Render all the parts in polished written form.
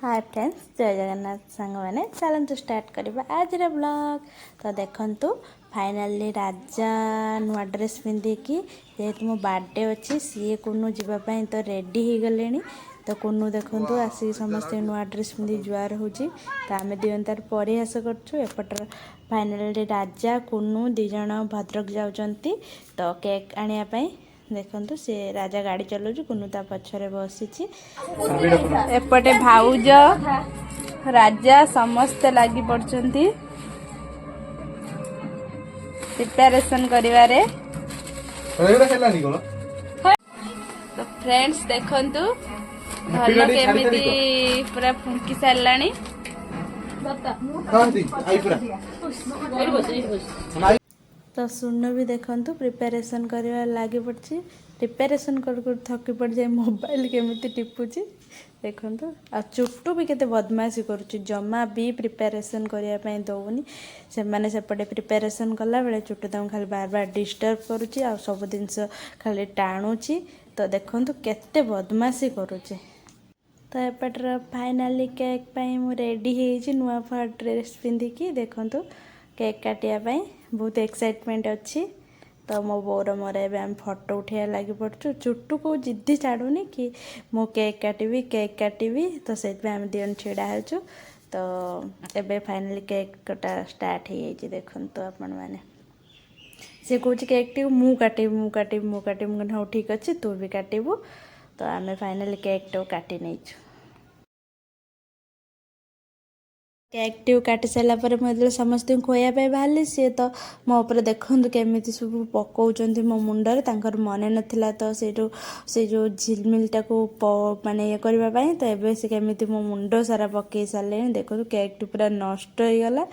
Hi friends, जय जगन्नाथ सांग मैंने चलतु स्टार्ट करवा आज ब्लॉग। तो देखंतु फाइनाली राजा नुआ ड्रेस पिंधिकी जेहेतु मो बर्थडे अच्छी सी कुनू जीवाई तो रेडी हो गले। तो कुनू देखंतु आसिक समस्ते नुआ ड्रेस पिंधि जुआर होची। तो आम दिवंतार परिहास करछु। एपटर फाइनाली राजा कुनू दी जण भद्रक जाउचंती तो केक आनिया पई। देखंतु से राजा गाड़ी चलाउछु, कुनू ता पछरे बसिछि। एपटे भाउज राजा समस्ते लागी पड़चंती प्रिपरेशन करिवारे। तो फ्रेंड्स देखंतु धन केमिति पूरा फुंकी सारलानी। तो सुन भी देखंतु प्रिपरेशन करवा लगी पड़ी। प्रिपरेशन कर थकी पड़ जाए, मोबाइल केमिति टिपुची देखंतु। आ चुट्टू भी केते बदमाशी करुची, जमा भी प्रिपरेशन करने दौनी। से माने सेपटे प्रिपरेशन कला बेले चुट्टू तक खाली बार बार डिस्टर्ब करुची, आ सब जिनस खाली टाणुची। तो देखंतु केते बदमाशी करुची। तो एपटर फाइनाली केक पाई मु रेडी हेजी नुआ फा ड्रेस पिंधिकी। देखंतु केक काटिया पाई बहुत एक्साइटमेंट अच्छी। तो मो बोर मोर एवं फोटो उठे लगी पड़चु। चुट्टू को जिद्दी छाड़ूनी कि मो केक काटिबी। तो से आम दिन छिड़ा हो। तो एबे फाइनली केक कटा स्टार्ट हो जाइए। देखंतु आपण मैंने से कौच केक टी मु काटिबी हाँ ठीक अच्छे तू भी काटिबू। तो आम फाइनली केक टा काटी नहीं। केक टी काटि सारापर मुझे समस्त खोया बाहरी सी तो मो उपर देखु केमी सब पकाउं मो मुंडर तांकर मन नाला। तो से जो झिलमिलटा को माने ये करने तो ये से केमी मो मुंड सारा पकई सारे। देखो केक टी पूरा नष्ट हो गला।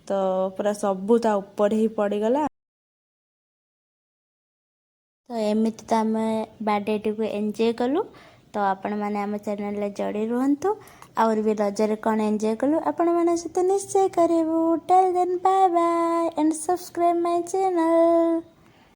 तो पूरा सबू ता ऊपर ही पड़गला। तो एमती तो आम बर्थडे टी को एंजॉय कलु। तो आपण मैंने आम चैनल जोड़ी रुहतु। और भी रजरे कौन एंजॉय कलु आपण मैंने सहित निश्चय करूँ। Tell then bye bye and subscribe my channel.